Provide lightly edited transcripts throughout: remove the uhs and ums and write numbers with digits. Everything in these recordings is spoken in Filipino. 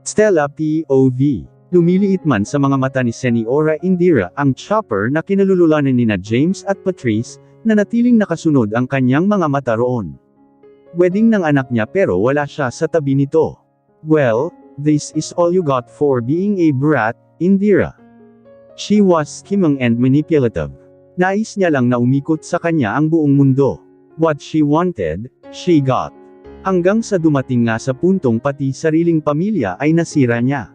Stella POV. Lumiliit man sa mga mata ni Seniora Indira ang chopper na kinalululanan nina James at Patrice, na natiling nakasunod ang kanyang mga mata roon. Wedding ng anak niya pero wala siya sa tabi nito. Well, this is all you got for being a brat, Indira. She was scheming and manipulative. Nais niya lang na umikot sa kanya ang buong mundo. What she wanted, she got. Hanggang sa dumating nga sa puntong pati sariling pamilya ay nasira niya.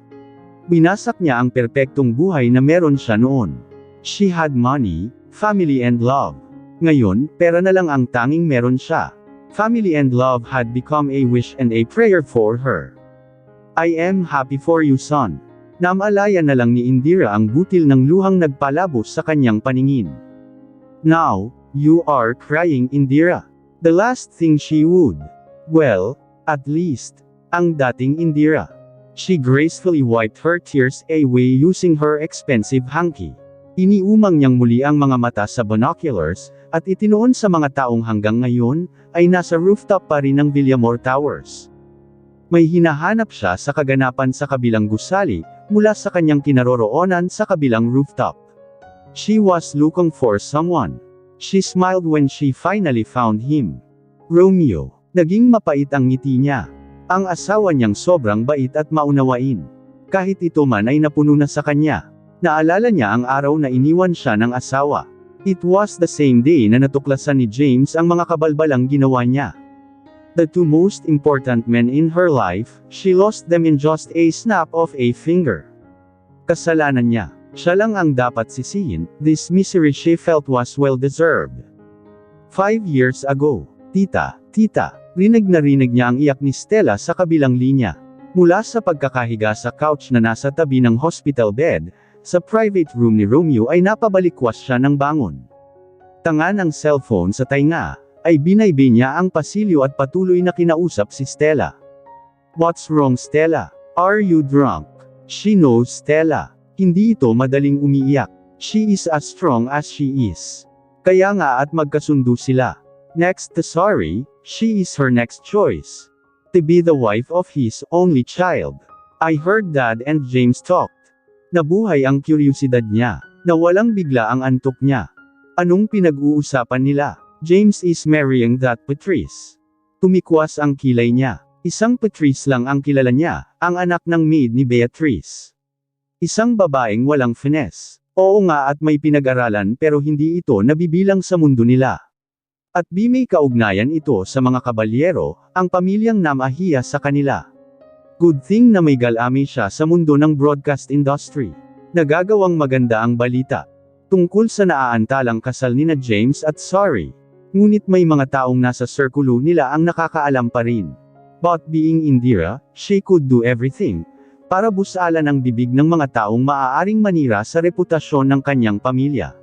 Binasak niya ang perpektong buhay na meron siya noon. She had money, family and love. Ngayon, pera na lang ang tanging meron siya. Family and love had become a wish and a prayer for her. I am happy for you, son. Namalaya na lang ni Indira ang butil ng luhang nagpalabo sa kanyang paningin. Now, you are crying, Indira. The last thing she would. Well, at least, ang dating Indira. She gracefully wiped her tears away using her expensive hanky. Iniumang niyang muli ang mga mata sa binoculars, at itinuon sa mga taong hanggang ngayon, ay nasa rooftop pa rin ng Villamor Towers. May hinahanap siya sa kaganapan sa kabilang gusali, mula sa kanyang kinaroroonan sa kabilang rooftop. She was looking for someone. She smiled when she finally found him. Romeo. Naging mapait ang ngiti niya. Ang asawa niyang sobrang bait at maunawain. Kahit ito man ay napuno na sa kanya. Naalala niya ang araw na iniwan siya ng asawa. It was the same day na natuklasan ni James ang mga kabalbalang ginawa niya. The two most important men in her life, she lost them in just a snap of a finger. Kasalanan niya. Siya lang ang dapat sisihin. This misery she felt was well deserved. 5 years ago. Tita, rinig na rinig niya ang iyak ni Stella sa kabilang linya. Mula sa pagkakahiga sa couch na nasa tabi ng hospital bed, sa private room ni Romeo ay napabalikwas siya ng bangon. Tanga ng cellphone sa tainga, ay binaybay niya ang pasilyo at patuloy na kinausap si Stella. What's wrong, Stella? Are you drunk? She knows Stella. Hindi ito madaling umiiyak. She is as strong as she is. Kaya nga at magkasundo sila. Next to sorry, she is her next choice. To be the wife of his only child. I heard Dad and James talked. Nabuhay ang kuryosidad niya. Nawalang bigla ang antok niya. Anong pinag-uusapan nila? James is marrying that Patrice. Tumikwas ang kilay niya. Isang Patrice lang ang kilala niya, ang anak ng maid ni Beatrice. Isang babaeng walang finesse. Oo nga at may pinag-aralan pero hindi ito nabibilang sa mundo nila. At may kaugnayan ito sa mga kabalyero, ang pamilyang namahiya sa kanila. Good thing na may galami siya sa mundo ng broadcast industry. Nagagawang maganda ang balita. Tungkol sa naaantalang kasal nina James at Sorry. Ngunit may mga taong nasa sirkulo nila ang nakakaalam pa rin. But being Indira, she could do everything. Para busalan ang bibig ng mga taong maaaring manira sa reputasyon ng kanyang pamilya.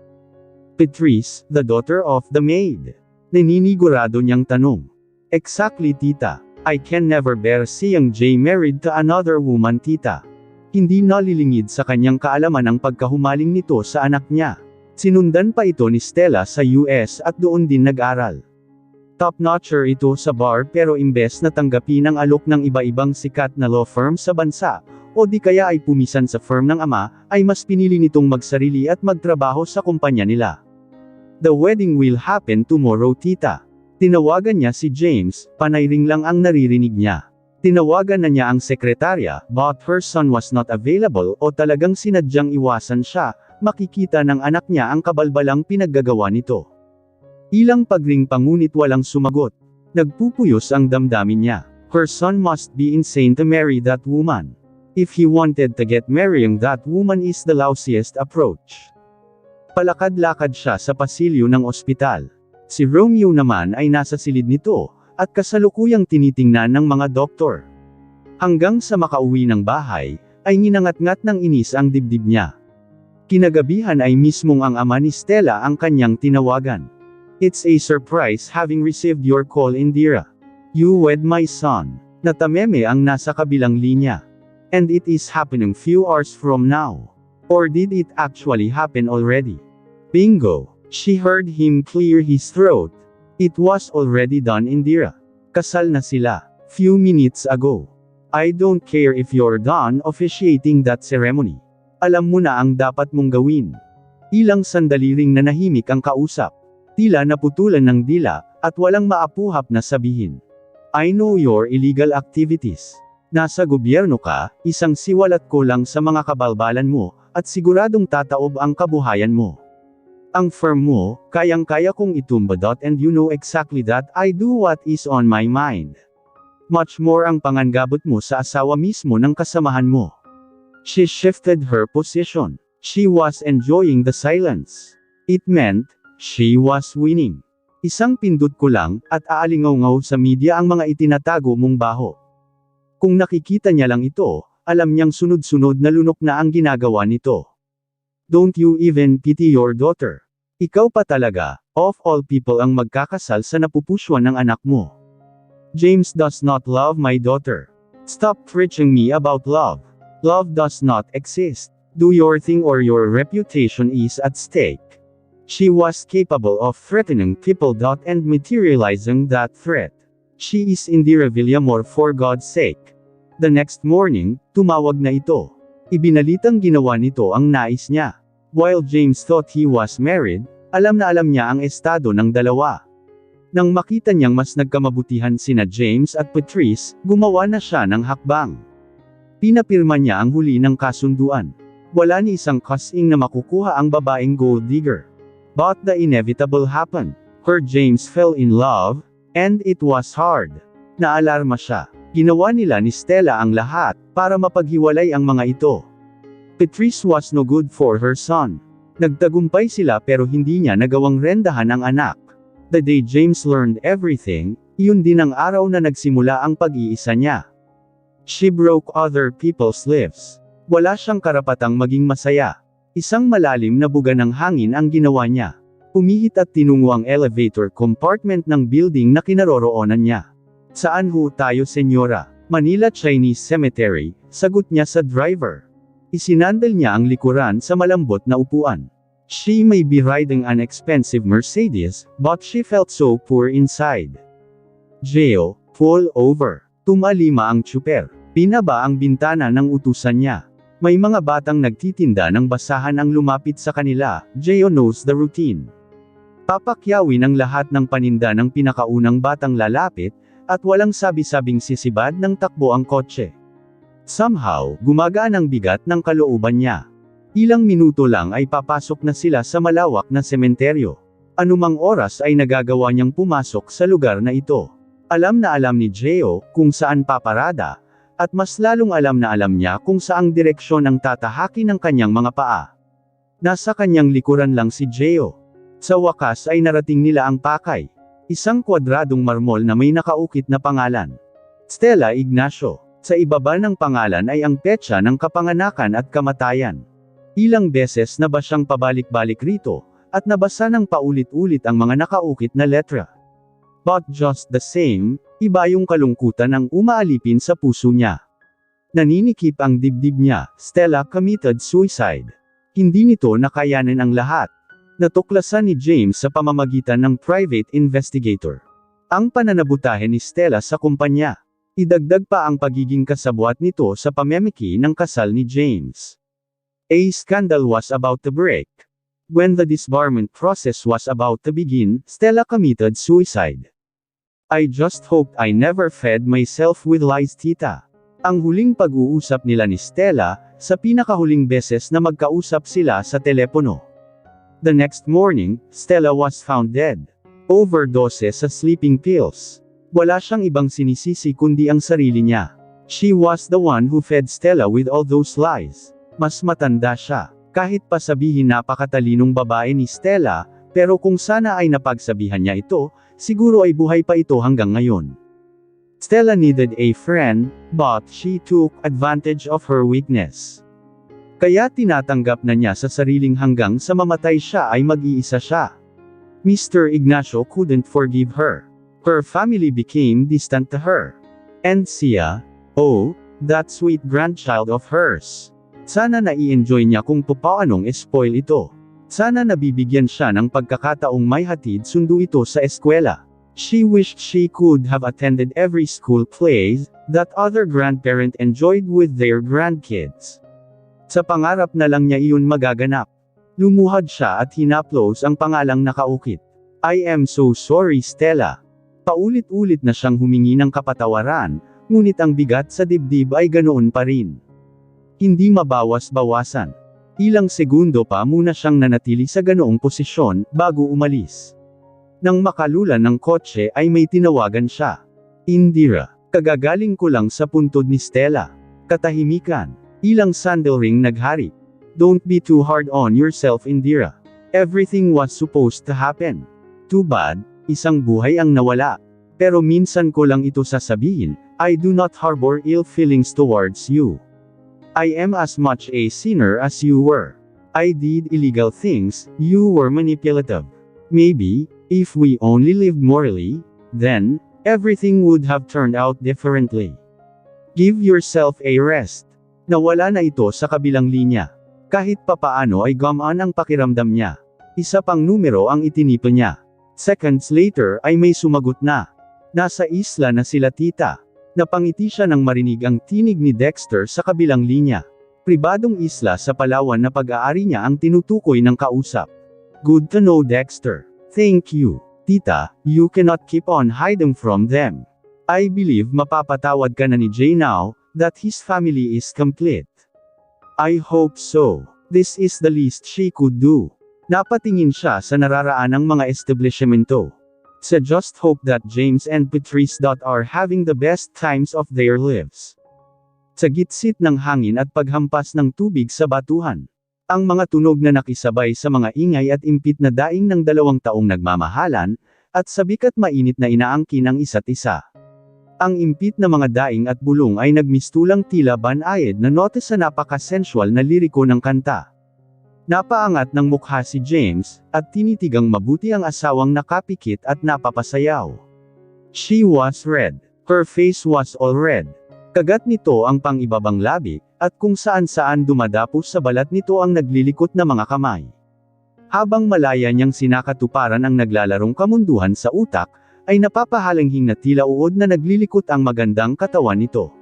Patrice, the daughter of the maid. Naninigurado niyang tanong. Exactly, tita. I can never bear seeing Jay married to another woman, tita. Hindi nalilingid sa kanyang kaalaman ang pagkahumaling nito sa anak niya. Sinundan pa ito ni Stella sa US at doon din nag-aral. Top-notcher ito sa bar pero imbes na tanggapin ang alok ng iba-ibang sikat na law firm sa bansa, o di kaya ay pumisan sa firm ng ama, ay mas pinili nitong magsarili at magtrabaho sa kumpanya nila. The wedding will happen tomorrow, tita. Tinawagan niya si James, panay ring lang ang naririnig niya. Tinawagan na niya ang sekretarya, but her son was not available o talagang sinadyang iwasan siya, makikita ng anak niya ang kabalbalang pinaggagawa nito. Ilang pagring pa ngunit walang sumagot. Nagpupuyos ang damdamin niya. Her son must be insane to marry that woman. If he wanted to get marrying that woman is the lousiest approach. Palakad-lakad siya sa pasilyo ng ospital. Si Romeo naman ay nasa silid nito, at kasalukuyang tinitingnan ng mga doktor. Hanggang sa makauwi ng bahay, ay nginangat-ngat ng inis ang dibdib niya. Kinagabihan ay mismong ang ama ni Stella ang kanyang tinawagan. It's a surprise having received your call, Indira. You wed my son. Natameme ang nasa kabilang linya. And it is happening few hours from now. Or did it actually happen already? Bingo! She heard him clear his throat. It was already done, Indira. Kasal na sila. Few minutes ago. I don't care if you're done officiating that ceremony. Alam mo na ang dapat mong gawin. Ilang sandali ring nanahimik ang kausap. Tila naputulan ng dila, at walang maapuhap na sabihin. I know your illegal activities. Nasa gobyerno ka, isang siwalat ko lang sa mga kabalbalan mo, at siguradong tataob ang kabuhayan mo. Ang firm mo, kayang-kaya kong itumba. And you know exactly that I do what is on my mind. Much more ang pangangabot mo sa asawa mismo ng kasamahan mo. She shifted her position. She was enjoying the silence. It meant, she was winning. Isang pindot ko lang, at aalingaw-ngaw sa media ang mga itinatago mong baho. Kung nakikita niya lang ito, alam niyang sunod-sunod na lunok na ang ginagawa nito. Don't you even pity your daughter? Ikaw pa talaga, of all people ang magkakasal sa napupuswan ng anak mo. James does not love my daughter. Stop preaching me about love. Love does not exist. Do your thing or your reputation is at stake. She was capable of threatening people. And materializing that threat. She is Indira Villamor, for God's sake. The next morning, tumawag na ito. Ibinalitang ginawa nito ang nais niya. While James thought he was married, alam na alam niya ang estado ng dalawa. Nang makita niyang mas nagkamabutihan sina James at Patrice, gumawa na siya ng hakbang. Pinapirma niya ang huli ng kasunduan. Wala ni isang kasing na makukuha ang babaeng gold digger. But the inevitable happened. Her James fell in love, and it was hard. Naalarma siya. Ginawa nila ni Stella ang lahat, para mapaghiwalay ang mga ito. Patrice was no good for her son. Nagtagumpay sila pero hindi niya nagawang rendahan ang anak. The day James learned everything, iyon din ang araw na nagsimula ang pag-iisa niya. She broke other people's lives. Wala siyang karapatang maging masaya. Isang malalim na buga ng hangin ang ginawa niya. Pumihit at tinungo ang elevator compartment ng building na kinaroroonan niya. Saan ho tayo, senyora? Manila Chinese Cemetery, sagot niya sa driver. Isinandal niya ang likuran sa malambot na upuan. She may be riding an expensive Mercedes, but she felt so poor inside. Geo, pull over. Tumalima ang tsuper. Pinaba ang bintana ng utusan niya. May mga batang nagtitinda ng basahan ang lumapit sa kanila. Geo knows the routine. Papakyawin ang lahat ng paninda ng pinakaunang batang lalapit, at walang sabi-sabing sisibad ng takbo ang kotse. Somehow, gumagaan ang bigat ng kalooban niya. Ilang minuto lang ay papasok na sila sa malawak na sementeryo. Anumang oras ay nagagawa niyang pumasok sa lugar na ito. Alam na alam ni Geo kung saan paparada, at mas lalong alam na alam niya kung saang direksyon ang tatahakin ng kanyang mga paa. Nasa kanyang likuran lang si Geo. Sa wakas ay narating nila ang pakay. Isang kwadradong marmol na may nakaukit na pangalan. Stella Ignacio. Sa ibaba ng pangalan ay ang petsa ng kapanganakan at kamatayan. Ilang beses na ba siyang pabalik-balik rito, at nabasa ng paulit-ulit ang mga nakaukit na letra. But just the same, iba yung kalungkutan ang umaalipin sa puso niya. Naninikip ang dibdib niya. Stella committed suicide. Hindi nito nakayanin ang lahat. Natuklasan ni James sa pamamagitan ng private investigator. Ang pananabutahe ni Stella sa kumpanya. Idagdag pa ang pagiging kasabwat nito sa pamemeki ng kasal ni James. A scandal was about to break. When the disbarment process was about to begin, Stella committed suicide. I just hoped I never fed myself with lies, tita. Ang huling pag-uusap nila ni Stella, sa pinakahuling beses na magkausap sila sa telepono. The next morning, Stella was found dead. Overdose sa sleeping pills. Wala siyang ibang sinisisi kundi ang sarili niya. She was the one who fed Stella with all those lies. Mas matanda siya. Kahit pa sabihin napakatalinong babae ni Stella, pero kung sana ay napagsabihan niya ito, siguro ay buhay pa ito hanggang ngayon. Stella needed a friend, but she took advantage of her weakness. Kaya tinatanggap na niya sa sariling hanggang sa mamatay siya ay mag-iisa siya. Mr. Ignacio couldn't forgive her. Her family became distant to her. And Sia, oh, that sweet grandchild of hers. Sana nai-enjoy niya kung papaanong spoil ito. Sana nabibigyan siya ng pagkakataong may hatid sundo ito sa eskwela. She wished she could have attended every school plays, that other grandparent enjoyed with their grandkids. Sa pangarap na lang niya iyon magaganap. Lumuhad siya at hinaplos ang pangalang nakaukit. I am so sorry Stella. Paulit-ulit na siyang humingi ng kapatawaran, ngunit ang bigat sa dibdib ay ganoon pa rin. Hindi mabawas-bawasan. Ilang segundo pa muna siyang nanatili sa ganoong posisyon, bago umalis. Nang makalula ng kotse ay may tinawagan siya. Indira, kagagaling ko lang sa puntod ni Stella. Katahimikan. Ilang sandalring naghari. Don't be too hard on yourself Indira. Everything was supposed to happen. Too bad, isang buhay ang nawala. Pero minsan ko lang ito sasabihin, I do not harbor ill feelings towards you. I am as much a sinner as you were. I did illegal things, you were manipulative. Maybe, if we only lived morally, then, everything would have turned out differently. Give yourself a rest. Nawala na ito sa kabilang linya. Kahit papaano ay gumaan ang pakiramdam niya. Isa pang numero ang itinipo niya. Seconds later ay may sumagot na. Nasa isla na sila tita. Napangiti siya nang marinig ang tinig ni Dexter sa kabilang linya. Pribadong isla sa Palawan na pag-aari niya ang tinutukoy ng kausap. Good to know Dexter. Thank you, tita, you cannot keep on hiding from them. I believe mapapatawad ka na ni Jay now, that his family is complete. I hope so. This is the least she could do. Napatingin siya sa nararaanang mga establishmento. So just hope that James and Patrice are having the best times of their lives. Sa gitsit ng hangin at paghampas ng tubig sa batuhan. Ang mga tunog na nakisabay sa mga ingay at impit na daing ng 2 taong nagmamahalan, at sabik at mainit na inaangkin ang isa't isa. Ang impit na mga daing at bulong ay nagmistulang tila banayad na note sa napaka-sensual na liriko ng kanta. Napaangat ng mukha si James, at tinitigang mabuti ang asawang nakapikit at napapasayaw. She was red. Her face was all red. Kagat nito ang pang-ibabang labi, at kung saan-saan dumadapos sa balat nito ang naglilikot na mga kamay. Habang malaya niyang sinakatuparan ang naglalarong kamunduhan sa utak, ay napapahalanghing na tila uod na naglilikot ang magandang katawan nito.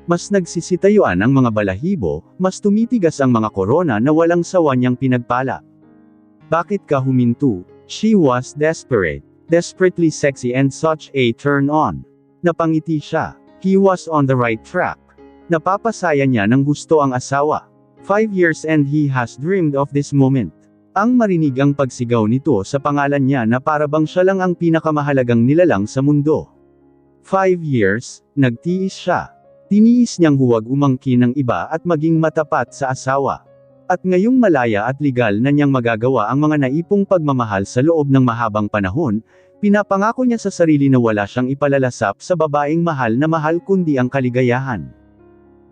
Mas nagsisitayuan ang mga balahibo, mas tumitigas ang mga korona na walang sawa niyang pinagpala. Bakit ka huminto? She was desperate. Desperately sexy and such a turn-on. Napangiti siya. He was on the right track. Napapasaya niya ng gusto ang asawa. 5 years and he has dreamed of this moment. Ang marinig ang pagsigaw nito sa pangalan niya na parabang siya lang ang pinakamahalagang nilalang sa mundo. 5 years, nagtiis siya. Tiniis niyang huwag umangkin ng iba at maging matapat sa asawa. At ngayong malaya at legal na niyang magagawa ang mga naipong pagmamahal sa loob ng mahabang panahon, pinapangako niya sa sarili na wala siyang ipalalasap sa babaeng mahal na mahal kundi ang kaligayahan.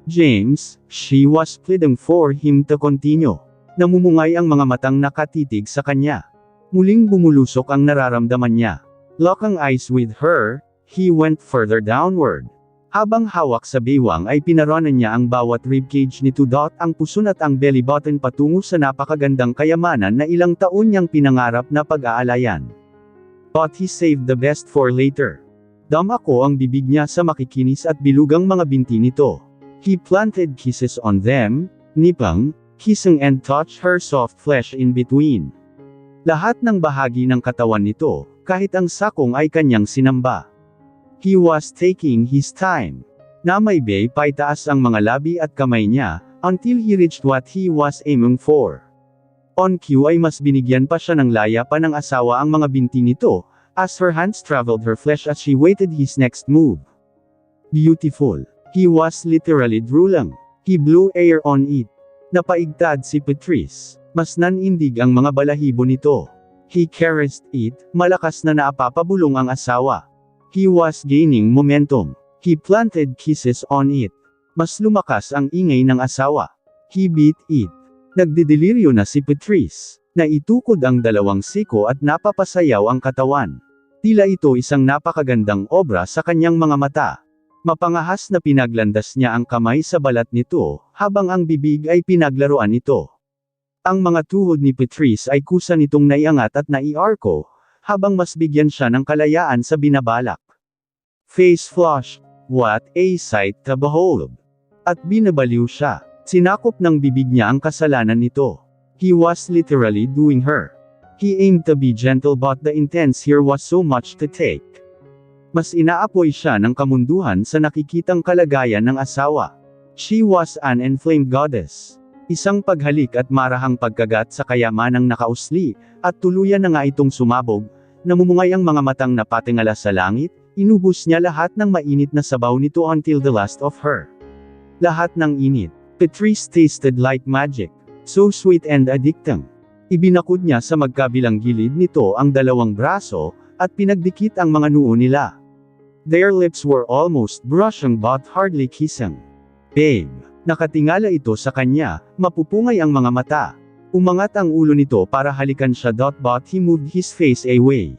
James, she was pleading for him to continue. Namumungay ang mga matang nakatitig sa kanya. Muling bumulusok ang nararamdaman niya. Locking eyes with her, he went further downward. Habang hawak sa baywang ay pinaranan niya ang bawat ribcage ni Tudot, ang puson at ang belly button patungo sa napakagandang kayamanan na ilang taon niyang pinangarap na pag-aalayan. But he saved the best for later. Dama ko ang bibig niya sa makikinis at bilugang mga binti nito. He planted kisses on them, nipang, kissing and touched her soft flesh in between. Lahat ng bahagi ng katawan nito, kahit ang sakong ay kanyang sinamba. He was taking his time. Namaybay paitaas ang mga labi at kamay niya, until he reached what he was aiming for. On cue ay mas binigyan pa siya ng laya pa ng asawa ang mga binti nito, as her hands traveled her flesh as she waited his next move. Beautiful. He was literally drooling. He blew air on it. Napaigtad si Patrice. Mas nanindig ang mga balahibo nito. He caressed it, malakas na naapapabulong ang asawa. He was gaining momentum. He planted kisses on it. Mas lumakas ang ingay ng asawa. He beat it. Nagdideliryo na si Patrice. Naitukod ang 2 siko at napapasayaw ang katawan. Tila ito isang napakagandang obra sa kanyang mga mata. Mapangahas na pinaglandas niya ang kamay sa balat nito, habang ang bibig ay pinaglaruan ito. Ang mga tuhod ni Patrice ay kusa nitong naiangat at naiarko, habang mas bigyan siya ng kalayaan sa binabalak. Face flushed. What a sight to behold! At binabaliw siya. Sinakop ng bibig niya ang kasalanan nito. He was literally doing her. He aimed to be gentle but the intense here was so much to take. Mas inaapoy siya ng kamunduhan sa nakikitang kalagayan ng asawa. She was an inflamed goddess. Isang paghalik at marahang pagkagat sa kayamanang nakausli, at tuluyan na nga itong sumabog, namumungay ang mga matang napatingala sa langit, inubos niya lahat ng mainit na sabaw nito until the last of her. Lahat ng init. Patrice tasted like magic. So sweet and addicting. Ibinakod niya sa magkabilang gilid nito ang dalawang braso, at pinagdikit ang mga noo nila. Their lips were almost brushing but hardly kissing. Babe. Nakatingala ito sa kanya, mapupungay ang mga mata. Umangat ang ulo nito para halikan siya but he moved his face away.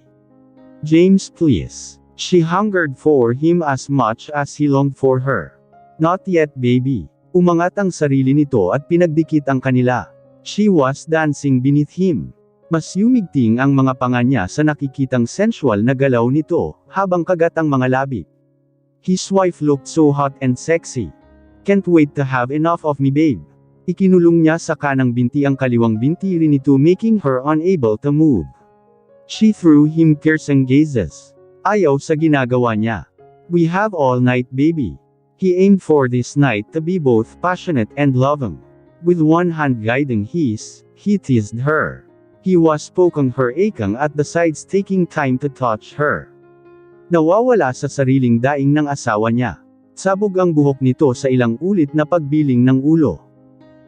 James, please. She hungered for him as much as he longed for her. Not yet, baby. Umangat ang sarili nito at pinagdikit ang kanila. She was dancing beneath him. Mas yumigting ang mga panga niya sa nakikitang sensual na galaw nito, habang kagat ang mga labi. His wife looked so hot and sexy. Can't wait to have enough of me, babe. Ikinulong niya sa kanang binti ang kaliwang binti rin nito, making her unable to move. She threw him piercing gazes. Ayaw sa ginagawa niya. We have all night, baby. He aimed for this night to be both passionate and loving. With one hand guiding his, he teased her. He was poking her aching at the sides, taking time to touch her. Nawawala sa sariling daing ng asawa niya. Sabog ang buhok nito sa ilang ulit na pagbiling ng ulo.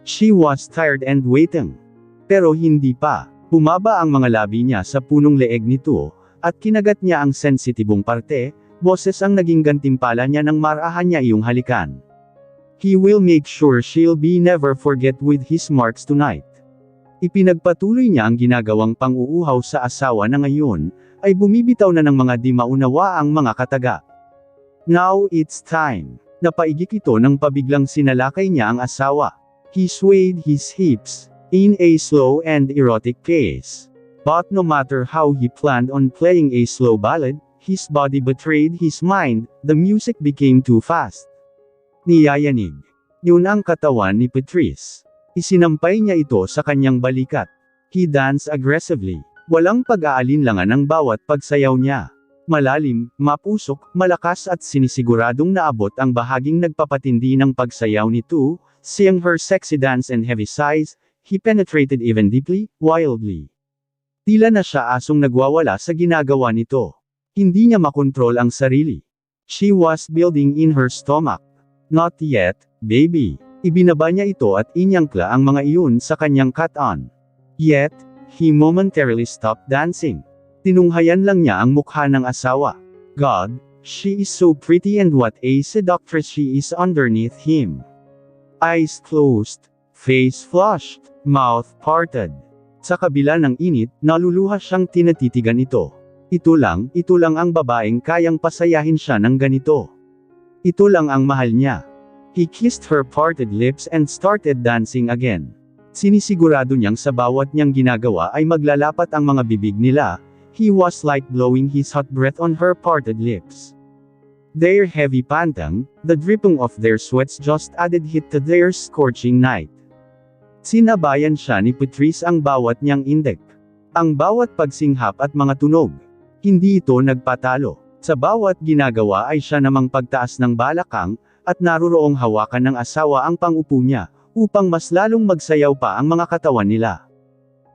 She was tired and waiting. Pero hindi pa. Bumaba ang mga labi niya sa punong leeg nito, at kinagat niya ang sensitibong parte, boses ang naging gantimpala niya nang marahan niya iyong halikan. He will make sure she'll be never forget with his marks tonight. Ipinagpatuloy niya ang ginagawang pang-uuhaw sa asawa na ngayon, ay bumibitaw na ng mga di maunawaang mga kataga. Now it's time. Napaigik ito nang pabiglang sinalakay niya ang asawa. He swayed his hips, in a slow and erotic pace. But no matter how he planned on playing a slow ballad, his body betrayed his mind, the music became too fast. Niyayanig. Yun ang katawan ni Patrice. Isinampay niya ito sa kanyang balikat. He danced aggressively. Walang pag-aalinlangan ang bawat pagsayaw niya. Malalim, mapusok, malakas at sinisiguradong naabot ang bahaging nagpapatindi ng pagsayaw nito, seeing her sexy dance and heavy sighs, he penetrated even deeply, wildly. Tila na siya asong nagwawala sa ginagawa nito. Hindi niya makontrol ang sarili. She was building in her stomach. Not yet, baby. Ibinaba niya ito at inyangkla ang mga iyon sa kanyang cut-on. Yet, he momentarily stopped dancing. Tinunghayan lang niya ang mukha ng asawa. God, she is so pretty and what a seductress she is underneath him. Eyes closed, face flushed, mouth parted. Sa kabila ng init, naluluha siyang tinatitigan ito. Ito lang ang babaeng kayang pasayahin siya ng ganito. Ito lang ang mahal niya. He kissed her parted lips and started dancing again. Sinisigurado niyang sa bawat niyang ginagawa ay maglalapat ang mga bibig nila. He was like blowing his hot breath on her parted lips. Their heavy panting, the dripping of their sweats just added heat to their scorching night. Sinabayan siya ni Patrice ang bawat niyang indek. Ang bawat pagsinghap at mga tunog. Hindi ito nagpatalo. Sa bawat ginagawa ay siya namang pagtaas ng balakang, at naroroong hawakan ng asawa ang pangupo niya, upang mas lalong magsayaw pa ang mga katawan nila.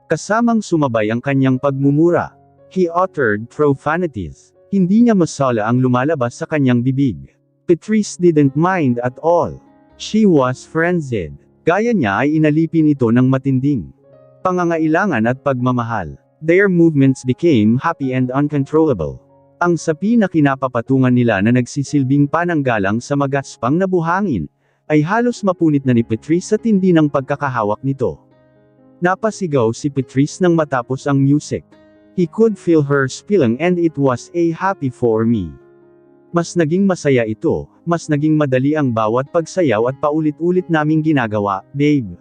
Kasamang sumabay ang kanyang pagmumura. He uttered profanities. Hindi niya masala ang lumalabas sa kanyang bibig. Patrice didn't mind at all. She was frenzied. Gaya niya ay inalipin ito ng matinding pangangailangan at pagmamahal. Their movements became happy and uncontrollable. Ang sapi na kinapapatungan nila na nagsisilbing pananggalang sa magaspang na buhangin, ay halos mapunit na ni Patrice sa tindi ng pagkakahawak nito. Napasigaw si Patrice nang matapos ang music. He could feel her spilling and it was a happy for me. Mas naging masaya ito, mas naging madali ang bawat pagsayaw at paulit-ulit naming ginagawa, babe.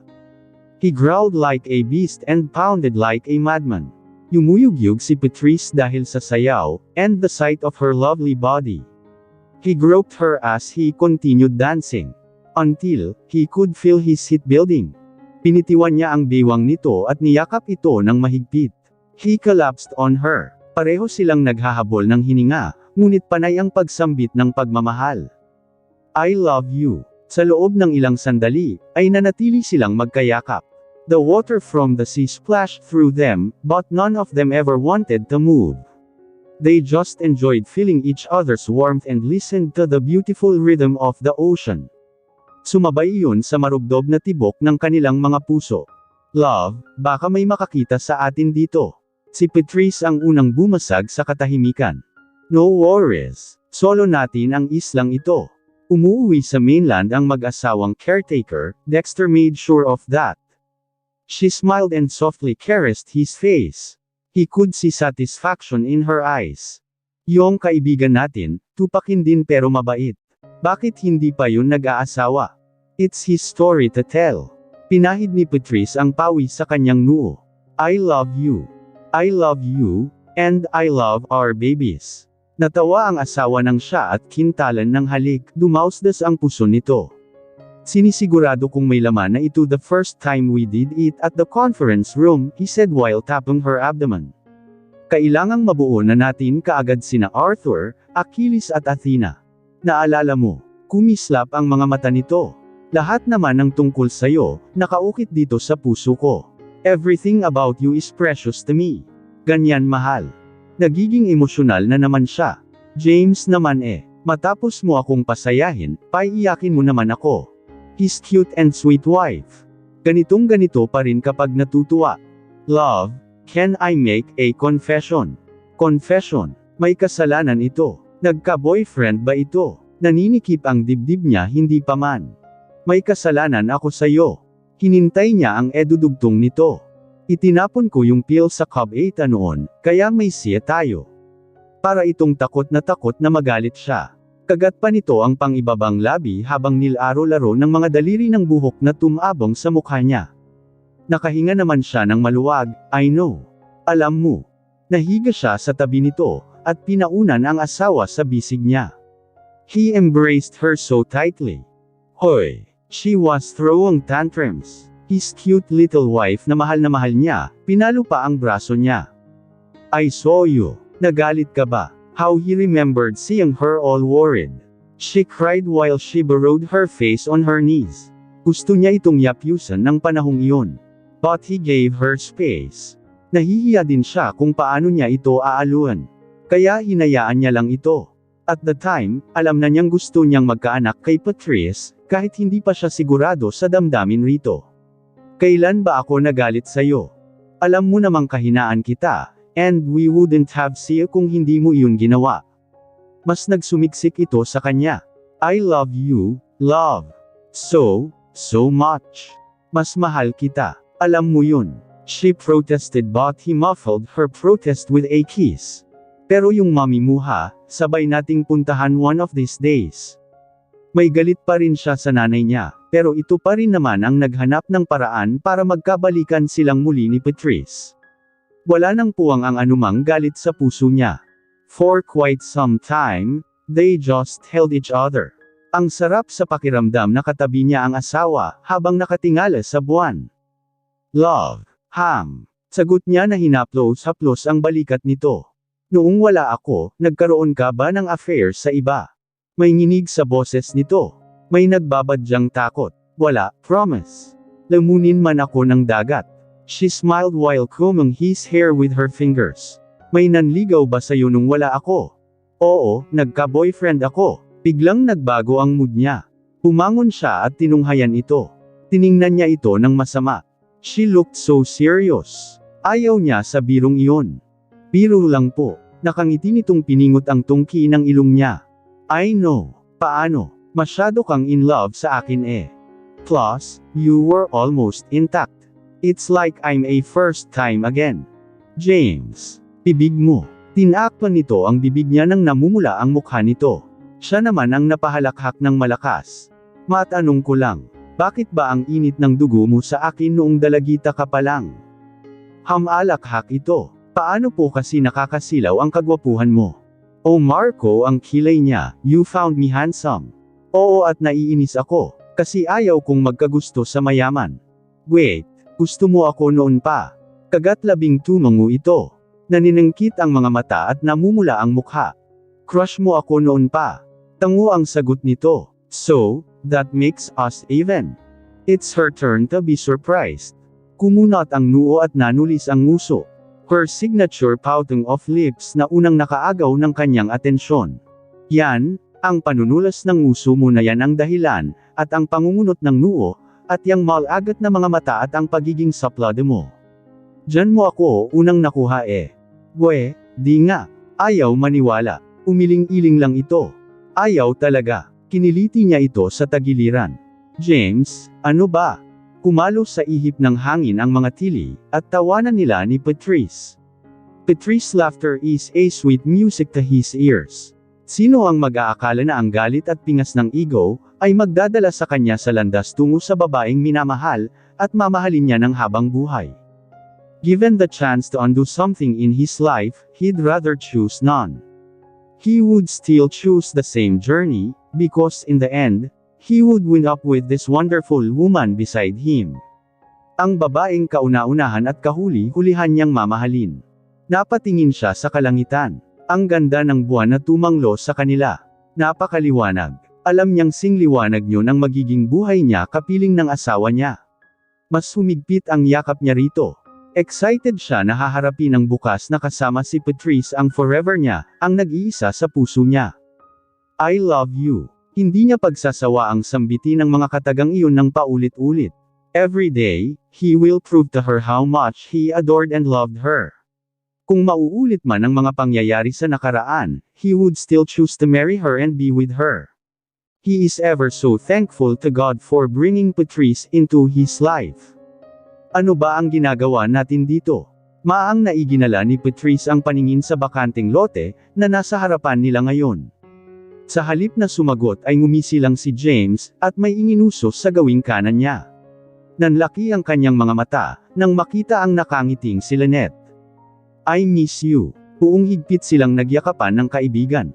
He growled like a beast and pounded like a madman. Yumuyugyug si Patrice dahil sa sayaw, and the sight of her lovely body. He groped her as he continued dancing. Until, he could feel his heat building. Pinitiwan niya ang bewang nito at niyakap ito ng mahigpit. He collapsed on her. Pareho silang naghahabol ng hininga, ngunit panay ang pagsambit ng pagmamahal. I love you. Sa loob ng ilang sandali, ay nanatili silang magkayakap. The water from the sea splashed through them, but none of them ever wanted to move. They just enjoyed feeling each other's warmth and listened to the beautiful rhythm of the ocean. Sumabay iyon sa marubdob na tibok ng kanilang mga puso. Love, baka may makakita sa atin dito. Si Patrice ang unang bumasag sa katahimikan. No worries. Solo natin ang islang ito. Umuwi sa mainland ang mag-asawang caretaker, Dexter made sure of that. She smiled and softly caressed his face. He could see satisfaction in her eyes. Yung kaibigan natin, tupakin din pero mabait. Bakit hindi pa yun nag-aasawa? It's his story to tell. Pinahid ni Patrice ang pawi sa kanyang noo. I love you. I love you, and I love our babies. Natawa ang asawa ng siya at kintalan ng halik, dumausdas ang puso nito. Sinisigurado kong may laman na ito the first time we did it at the conference room, he said while tapping her abdomen. Kailangang mabuo na natin kaagad sina Arthur, Achilles at Athena. Naalala mo, kumislap ang mga mata nito. Lahat naman ng tungkol sayo, nakaukit dito sa puso ko. Everything about you is precious to me. Ganyan mahal. Nagiging emosyonal na naman siya. James naman matapos mo akong pasayahin, paiiyakin mo naman ako. His cute and sweet wife. Ganitong ganito pa rin kapag natutuwa. Love, can I make a confession? Confession, may kasalanan ito. Nagka-boyfriend ba ito? Naninikip ang dibdib niya hindi pa man. May kasalanan ako sayo. Hinintay niya ang edudugtong nito. Itinapon ko yung pill sa Cub 8 noon, kaya may siya tayo. Para itong takot na magalit siya. Kagat pa nito ang pangibabang labi habang nilaro-laro ng mga daliri ng buhok na tumabong sa mukha niya. Nakahinga naman siya ng maluwag, I know. Alam mo. Nahiga siya sa tabi nito, at pinaunan ang asawa sa bisig niya. He embraced her so tightly. Hoy! She was throwing tantrums. His cute little wife na mahal niya, pinalo pa ang braso niya. I saw you. Nagalit ka ba? How he remembered seeing her all worried. She cried while she burrowed her face on her knees. Gusto niya itong yapyusan ng panahong iyon. But he gave her space. Nahihiya din siya kung paano niya ito aaluan. Kaya hinayaan niya lang ito. At the time, alam na niyang gusto niyang magkaanak kay Patrice, kahit hindi pa siya sigurado sa damdamin rito. Kailan ba ako nagalit sa'yo? Alam mo namang kahinaan kita, and we wouldn't have siya kung hindi mo iyon ginawa. Mas nagsumiksik ito sa kanya. I love you, love. So much. Mas mahal kita. Alam mo yun. She protested but he muffled her protest with a kiss. Pero yung mami mo ha, sabay nating puntahan one of these days. May galit pa rin siya sa nanay niya, pero ito pa rin naman ang naghanap ng paraan para magkabalikan silang muli ni Patrice. Wala nang puwang ang anumang galit sa puso niya. For quite some time, they just held each other. Ang sarap sa pakiramdam na katabi niya ang asawa, habang nakatingala sa buwan. Love, Ham. Sagot niya na hinaplos-haplos ang balikat nito. Noong wala ako, nagkaroon ka ba ng affair sa iba? May nginig sa boses nito. May nagbabadyang takot. Wala, promise. Lamunin man ako ng dagat. She smiled while combing his hair with her fingers. May nanligaw ba sa'yo nung wala ako? Oo, nagka-boyfriend ako. Biglang nagbago ang mood niya. Pumangon siya at tinunghayan ito. Tiningnan niya ito ng masama. She looked so serious. Ayaw niya sa birong iyon. Biro lang po. Nakangiti nitong piningot ang tungki ng ilong niya. I know. Paano? Masyado kang in love sa akin Plus, you were almost intact. It's like I'm a first time again. James. Bibig mo. Tinakpan nito ang bibig niya nang namumula ang mukha nito. Siya naman ang napahalakhak ng malakas. Matanong ko lang. Bakit ba ang init ng dugo mo sa akin noong dalagita ka pa lang? Hamalakhak ito. Paano po kasi nakakasilaw ang kagwapuhan mo? Oh Marco, ang kilay niya, you found me handsome. Oo, at naiinis ako, kasi ayaw kong magkagusto sa mayaman. Wait, gusto mo ako noon pa. Kagat 12 tumango ito. Naniningkit ang mga mata at namumula ang mukha. Crush mo ako noon pa. Tango ang sagot nito. So, that makes us even. It's her turn to be surprised. Kumunat ang noo at nanulis ang nguso. Her signature pouting of lips na unang nakaagaw ng kanyang atensyon. Yan, ang panunulas ng nguso mo na yan ang dahilan, at ang pangungunot ng noo, at yang malagat na mga mata at ang pagiging saplade mo. Diyan mo ako unang nakuha eh. Bwe, di nga. Ayaw maniwala. Umiling-iling lang ito. Ayaw talaga. Kiniliti niya ito sa tagiliran. James, ano ba? Kumalo sa ihip ng hangin ang mga tili, at tawanan nila ni Patrice. Patrice's laughter is a sweet music to his ears. Sino ang mag-aakala na ang galit at pingas ng ego, ay magdadala sa kanya sa landas tungo sa babaeng minamahal, at mamahalin niya ng habang buhay. Given the chance to undo something in his life, he'd rather choose none. He would still choose the same journey, because in the end, he would wind up with this wonderful woman beside him. Ang babaeng kauna-unahan at kahuli-hulihan niyang mamahalin. Napatingin siya sa kalangitan. Ang ganda ng buwan na tumanglo sa kanila. Napakaliwanag. Alam niyang singliwanag yun ang magiging buhay niya kapiling ng asawa niya. Mas humigpit ang yakap niya rito. Excited siya na haharapin ang bukas na kasama si Patrice ang forever niya, ang nag-iisa sa puso niya. I love you. Hindi niya pagsasawa ang sambitin ng mga katagang iyon ng paulit-ulit. Every day, he will prove to her how much he adored and loved her. Kung mauulit man ang mga pangyayari sa nakaraan, he would still choose to marry her and be with her. He is ever so thankful to God for bringing Patrice into his life. Ano ba ang ginagawa natin dito? Maang naiginala ni Patrice ang paningin sa bakanteng lote, na nasa harapan nila ngayon. Sa halip na sumagot ay ngumisi lang si James, at may inginusos sa gawing kanan niya. Nanlaki ang kanyang mga mata, nang makita ang nakangiting si Lynette. I miss you. Buong higpit silang nagyakapan ng kaibigan.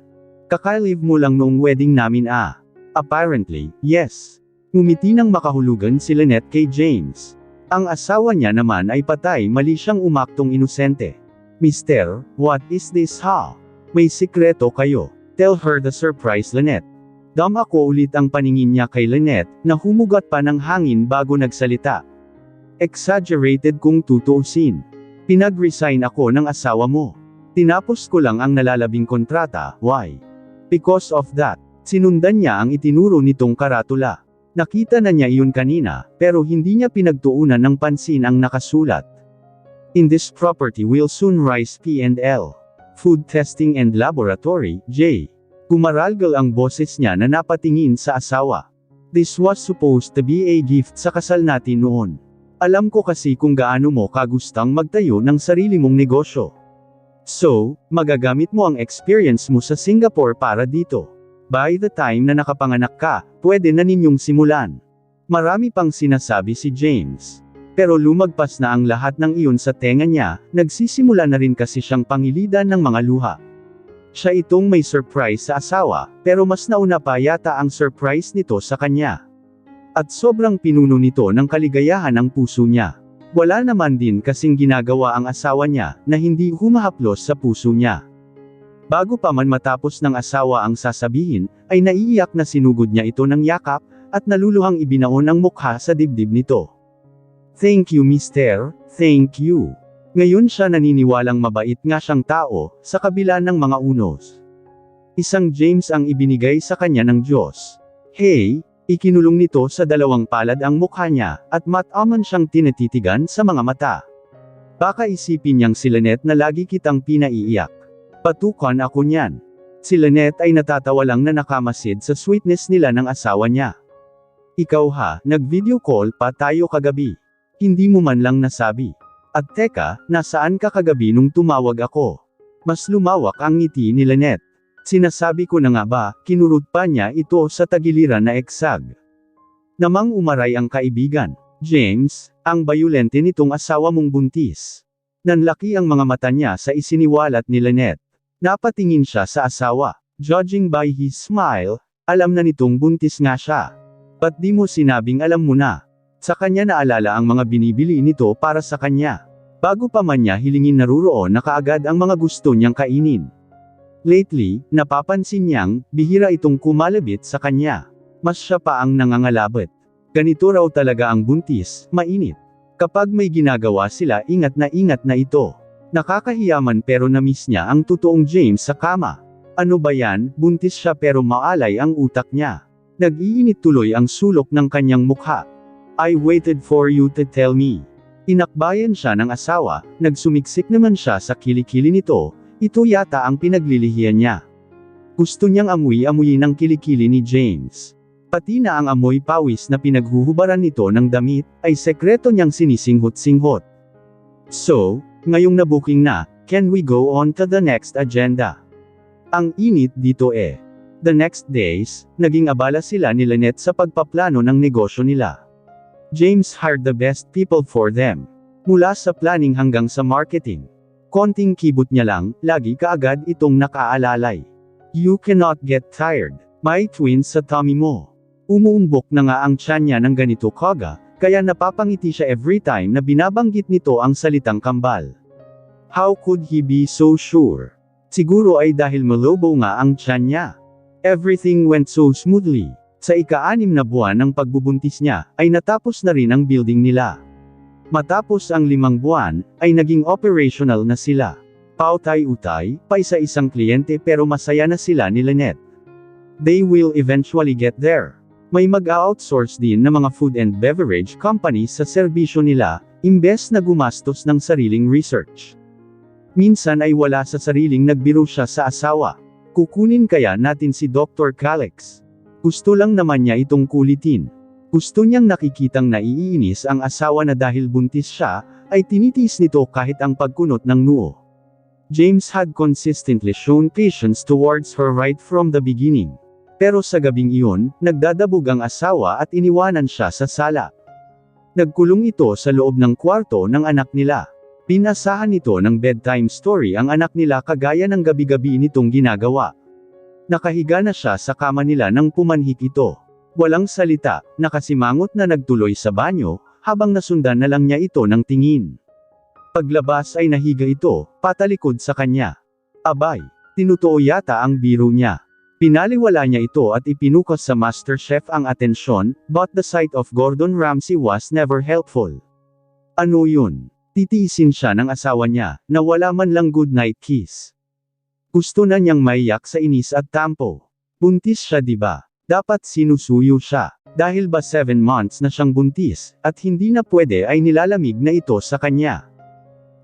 Kakalive mo lang noong wedding namin ah. Apparently, yes. Ngumiti nang makahulugan si Lynette kay James. Ang asawa niya naman ay patay mali siyang umaktong inosente. Mister, what is this ha? May sikreto kayo. Tell her the surprise Lynette. Dama ko ulit ang paningin niya kay Lynette, na humugat pa ng hangin bago nagsalita. Exaggerated kung tutuusin. Pinag-resign ako ng asawa mo. Tinapos ko lang ang nalalabing kontrata, why? Because of that. Sinundan niya ang itinuro nitong karatula. Nakita na niya iyon kanina, pero hindi niya pinagtuunan ng pansin ang nakasulat. In this property will soon rise P&L. Food Testing and Laboratory, J. Gumaralgal ang boses niya na napatingin sa asawa. This was supposed to be a gift sa kasal natin noon. Alam ko kasi kung gaano mo kagustang magtayo ng sarili mong negosyo. So, magagamit mo ang experience mo sa Singapore para dito. By the time na nakapanganak ka, pwede na ninyong simulan. Marami pang sinasabi si James. Pero lumagpas na ang lahat ng iyon sa tenga niya, nagsisimula na rin kasi siyang pangilidan ng mga luha. Siya itong may surprise sa asawa, pero mas nauna pa yata ang surprise nito sa kanya. At sobrang pinuno nito ng kaligayahan ang puso niya. Wala naman din kasing ginagawa ang asawa niya, na hindi humahaplos sa puso niya. Bago pa man matapos ng asawa ang sasabihin, ay naiiyak na sinugod niya ito ng yakap, at naluluhang ibinaon ang mukha sa dibdib nito. Thank you mister, thank you. Ngayon siya naniniwalang mabait nga siyang tao, sa kabila ng mga unos. Isang James ang ibinigay sa kanya ng Diyos. Hey, ikinulong nito sa dalawang palad ang mukha niya, at mataman siyang tinatitigan sa mga mata. Baka isipin niyang si Lynette na lagi kitang pinaiiyak. Patukan ako niyan. Si Lynette ay natatawa lang na nakamasid sa sweetness nila ng asawa niya. Ikaw ha, nag-video call pa tayo kagabi. Hindi mo man lang nasabi. At teka, nasaan ka kagabi nung tumawag ako? Mas lumawak ang ngiti ni Lynette. Sinasabi ko na nga ba, kinurot pa niya ito sa tagiliran na eksag. Namang umaray ang kaibigan. James, ang bayulente nitong asawa mong buntis. Nanlaki ang mga mata niya sa isiniwalat ni Lynette. Napatingin siya sa asawa. Judging by his smile, alam na nitong buntis nga siya. Ba't di mo sinabing alam mo na? Sa kanya naalala ang mga binibili nito para sa kanya. Bago pa man niya hilingin naruroon na kaagad ang mga gusto niyang kainin. Lately, napapansin niyang, bihira itong kumalabit sa kanya. Mas siya pa ang nangangalabit. Ganito raw talaga ang buntis, mainit. Kapag may ginagawa sila ingat na ito. Nakakahiyaman pero na-miss niya ang totoong James sa kama. Ano ba yan, buntis siya pero maalay ang utak niya. Nag-iinit tuloy ang sulok ng kanyang mukha. I waited for you to tell me. Inakbayan siya ng asawa, nagsumiksik naman siya sa kilikili nito, ito yata ang pinaglilihiyan niya. Gusto niyang amuy-amuyin ang kilikili ni James. Pati na ang amoy pawis na pinaghuhubaran nito ng damit, ay sekreto niyang sinisinghot-singhot. So, ngayong nabuking na, can we go on to the next agenda? Ang init dito eh. The next days, naging abala sila ni Lynette sa pagpaplano ng negosyo nila. James hired the best people for them. Mula sa planning hanggang sa marketing. Konting kibot niya lang, lagi kaagad itong nakaalalay. You cannot get tired. May twins sa tummy mo. Umuumbok na nga ang tiyan niya ng ganito kaga, kaya napapangiti siya every time na binabanggit nito ang salitang kambal. How could he be so sure? Siguro ay dahil malobo nga ang tiyan niya. Everything went so smoothly. Sa ika-6 na buwan ng pagbubuntis niya, ay natapos na rin ang building nila. Matapos ang 5 buwan, ay naging operational na sila. Pautay-utay, pa isa-isang kliyente pero masaya na sila ni Lynette. They will eventually get there. May mag-outsource din na mga food and beverage companies sa serbisyo nila, imbes na gumastos ng sariling research. Minsan ay wala sa sariling nagbiro siya sa asawa. Kukunin kaya natin si Dr. Calix. Gusto lang naman niya itong kulitin. Gusto niyang nakikitang naiinis ang asawa na dahil buntis siya, ay tinitiis nito kahit ang pagkunot ng noo. James had consistently shown patience towards her right from the beginning. Pero sa gabing iyon, nagdadabog ang asawa at iniwanan siya sa sala. Nagkulong ito sa loob ng kwarto ng anak nila. Pinasahan nito ng bedtime story ang anak nila kagaya ng gabi-gabi nitong ginagawa. Nakahiga na siya sa kama nila nang pumanhik ito. Walang salita, nakasimangot na nagtuloy sa banyo, habang nasundan na lang niya ito ng tingin. Paglabas ay nahiga ito, patalikod sa kanya. Abay, tinutuo yata ang biro niya. Pinaliwala niya ito at ipinukas sa MasterChef ang atensyon, but the sight of Gordon Ramsay was never helpful. Ano yun? Titiisin siya ng asawa niya, na wala man lang goodnight kiss. Gusto na niyang maiyak sa inis at tampo. Buntis siya diba? Dapat sinusuyo siya. Dahil ba 7 months na siyang buntis, at hindi na pwede ay nilalamig na ito sa kanya.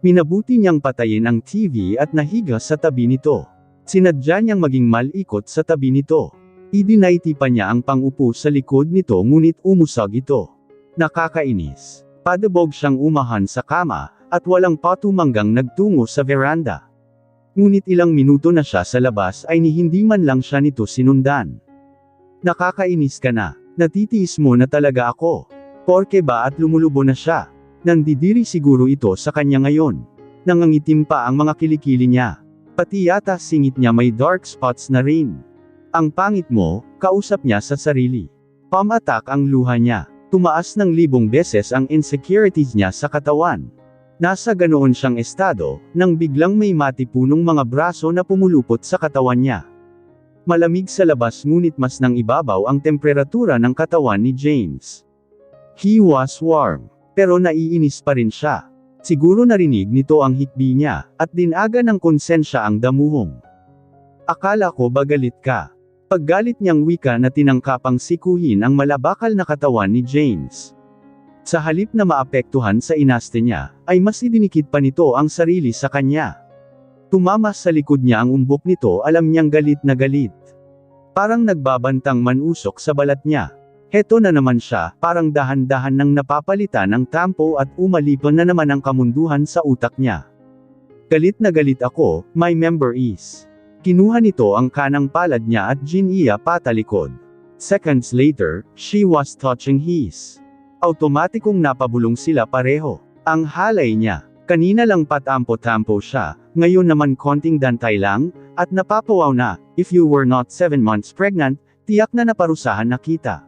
Minabuti niyang patayin ang TV at nahiga sa tabi nito. Sinadya niyang maging malikot sa tabi nito. Idinayti pa niya ang pangupo sa likod nito ngunit umusag ito. Nakakainis. Padabog siyang umahan sa kama, at walang patumanggang nagtungo sa veranda. Ngunit ilang minuto na siya sa labas ay hindi man lang siya nito sinundan. Nakakainis ka na. Natitiis mo na talaga ako. Porke ba at lumulubo na siya. Nandidiri siguro ito sa kanya ngayon. Nangangitim pa ang mga kilikili niya. Pati yata singit niya may dark spots na rin. Ang pangit mo, kausap niya sa sarili. Pamatak ang luha niya. Tumaas ng 1,000 beses ang insecurities niya sa katawan. Nasa ganoon siyang estado, nang biglang may matipunong mga braso na pumulupot sa katawan niya. Malamig sa labas ngunit mas nang ibabaw ang temperatura ng katawan ni James. He was warm, pero naiinis pa rin siya. Siguro narinig nito ang hikbi niya, at dinaga ng konsensya ang damuhong. Akala ko ba galit ka? Paggalit niyang wika na tinangkapang sikuhin ang malabakal na katawan ni James. Sa halip na maapektuhan sa inaste niya, ay mas idinikit pa nito ang sarili sa kanya. Tumama sa likod niya ang umbok nito, alam niyang galit na galit. Parang nagbabantang manusok sa balat niya. Heto na naman siya, parang dahan-dahan nang napapalitan ng tampo at umalipan na naman ang kamunduhan sa utak niya. Galit na galit ako, my member is. Kinuha nito ang kanang palad niya at giniya patalikod. Seconds later, she was touching his. Automatikong napabulong sila pareho. Ang halay niya, Kanina lang patampo-tampo siya, ngayon naman konting dantay lang, at napapawaw na, if you were not 7 months pregnant, tiyak na naparusahan na kita.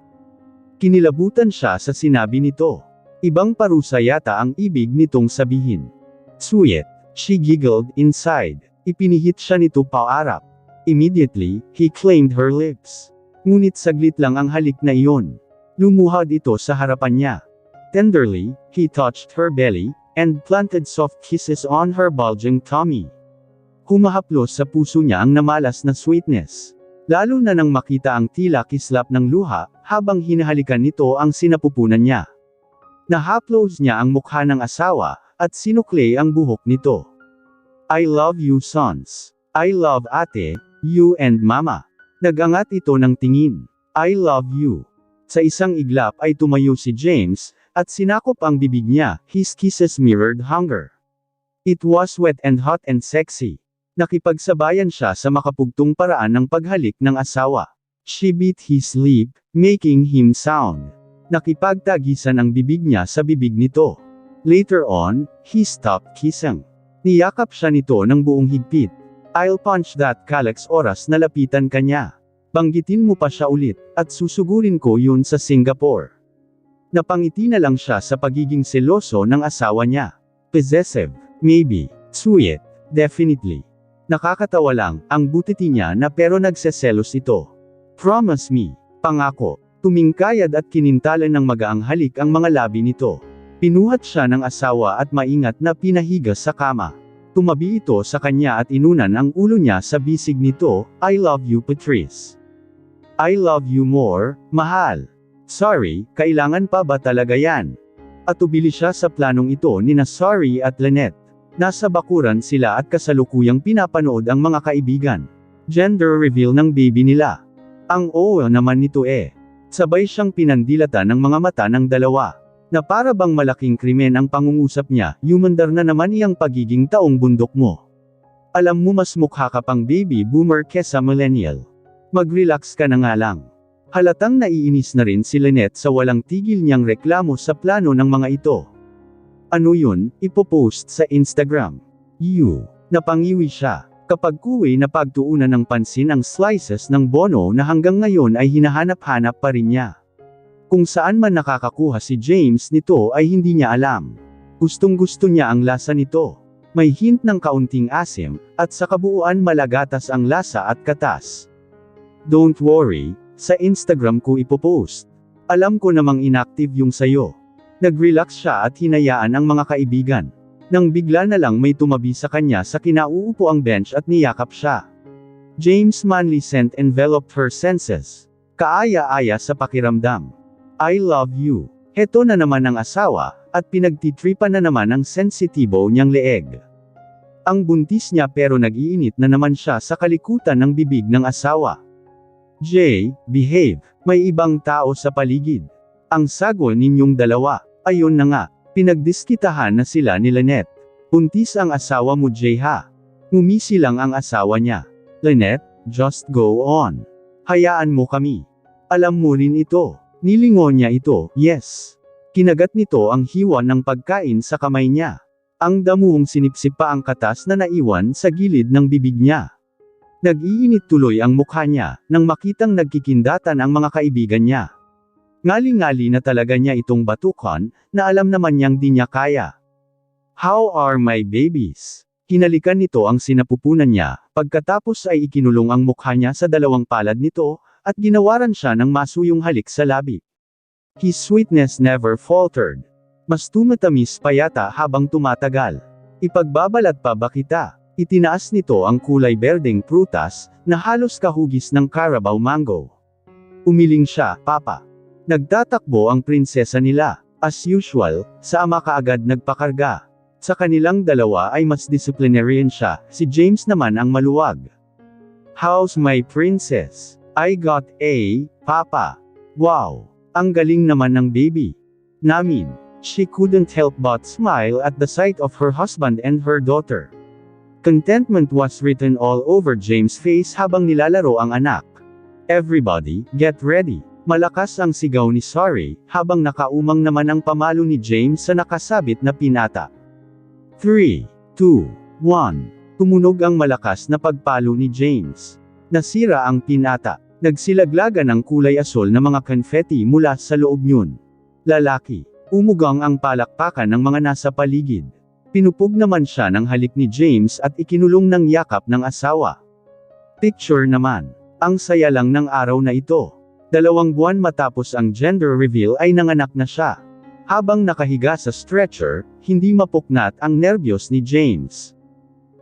Kinilabutan siya sa sinabi nito. Ibang parusa yata ang ibig nitong sabihin. Sweet, she giggled inside. Ipinihit siya nito paarap. Immediately, he claimed her lips. Ngunit saglit lang ang halik na iyon. Lumuhad ito sa harapan niya. Tenderly, he touched her belly, and planted soft kisses on her bulging tummy. Humahaplos sa puso niya ang namalas na sweetness. Lalo na nang makita ang tila kislap ng luha, habang hinahalikan nito ang sinapupunan niya. Nahaplos niya ang mukha ng asawa, at sinukli ang buhok nito. I love you sons. I love ate, you and mama. Nagangat ito ng tingin. I love you. Sa isang iglap ay tumayo si James, at sinakop ang bibig niya, his kisses mirrored hunger. It was wet and hot and sexy. Nakipagsabayan siya sa makapugtong paraan ng paghalik ng asawa. She bit his lip, making him sound. Nakipagtagisan ang bibig niya sa bibig nito. Later on, he stopped kissing. Niyakap siya nito ng buong higpit. I'll punch that calyx oras na lapitan ka niya. Banggitin mo pa siya ulit, at susugurin ko yun sa Singapore. Napangiti na lang siya sa pagiging seloso ng asawa niya. Possessive, maybe. Sweet, definitely. Nakakatawa lang, ang butiti niya na pero nagseselos ito. Promise me, pangako. Tumingkayad at kinintalan ng magaang halik ang mga labi nito. Pinuhat siya ng asawa at maingat na pinahiga sa kama. Tumabi ito sa kanya at inunan ang ulo niya sa bisig nito, I love you Patrice. I love you more, mahal. Sorry, kailangan pa ba talaga yan? Atubili siya sa planong ito nina Sorry at Lynette. Nasa bakuran sila at kasalukuyang pinapanood ang mga kaibigan. Gender reveal ng baby nila. Ang oo naman nito eh. Sabay siyang pinandilatan ng mga mata ng dalawa. Na para bang malaking krimen ang pangungusap niya, humandar na naman iyang pagiging taong bundok mo. Alam mo mas mukha ka pang baby boomer kesa millennial. Mag-relax ka na nga lang. Halatang naiinis na rin si Lynette sa walang tigil niyang reklamo sa plano ng mga ito. Ano yun, ipopost sa Instagram. Napangiwi siya. Kapag kuwi na pagtuunan ng pansin ang slices ng bono na hanggang ngayon ay hinahanap-hanap pa rin niya. Kung saan man nakakakuha si James nito ay hindi niya alam. Gustong-gusto niya ang lasa nito. May hint ng kaunting asim, at sa kabuuan malagatas ang lasa at katas. Don't worry, sa Instagram ko ipopost. Alam ko namang inactive yung sayo. Nag-relax siya at hinayaan ang mga kaibigan. Nang bigla na lang may tumabi sa kanya sa kinauupo ang bench at niyakap siya. James' manly scent enveloped her senses. Kaaya-aya sa pakiramdam. I love you. Heto na naman ang asawa, at pinagtitripan na naman ang sensitibo niyang leeg. Ang buntis niya pero nag-iinit na naman siya sa kalikutan ng bibig ng asawa. Jay, behave. May ibang tao sa paligid. Ang sagol ninyong dalawa. Ayun na nga. Pinagdiskitahan na sila ni Lynette. Buntis ang asawa mo Jay ha. Ngumisi lang ang asawa niya. Lynette, just go on. Hayaan mo kami. Alam mo rin ito. Nilingon niya ito, yes. Kinagat nito ang hiwa ng pagkain sa kamay niya. Ang damuhong sinipsip pa ang katas na naiwan sa gilid ng bibig niya. Nag-iinit tuloy ang mukha niya, nang makitang nagkikindatan ang mga kaibigan niya. Ngali-ngali na talaga niya itong batukan, na alam naman niyang di niya kaya. How are my babies? Hinalikan nito ang sinapupunan niya, pagkatapos ay ikinulong ang mukha niya sa dalawang palad nito, at ginawaran siya ng masuyong halik sa labi. His sweetness never faltered. Mas tumatamis pa yata habang tumatagal. Ipagbabalat pa ba kita? Itinaas nito ang kulay berdeng prutas, na halos kahugis ng Carabao mango. Umiling siya, Papa. Nagtatakbo ang prinsesa nila. As usual, sa ama kaagad nagpakarga. Sa kanilang dalawa ay mas disciplinarian siya, si James naman ang maluwag. How's my princess? I got a, Papa. Wow! Ang galing naman ng baby namin. She couldn't help but smile at the sight of her husband and her daughter. Contentment was written all over James' face habang nilalaro ang anak. Everybody, get ready. Malakas ang sigaw ni Sorry, habang nakaumang naman ang pamalo ni James sa nakasabit na pinata. 3, 2, 1. Tumunog ang malakas na pagpalo ni James. Nasira ang pinata. Nagsilaglagan ng kulay asol na mga confetti mula sa loob niyon. Lalaki. Umugang ang palakpakan ng mga nasa paligid. Pinupog naman siya ng halik ni James at ikinulong ng yakap ng asawa. Picture naman. Ang saya lang ng araw na ito. 2 buwan matapos ang gender reveal ay nanganak na siya. Habang nakahiga sa stretcher, hindi mapuknat ang nerbiyos ni James.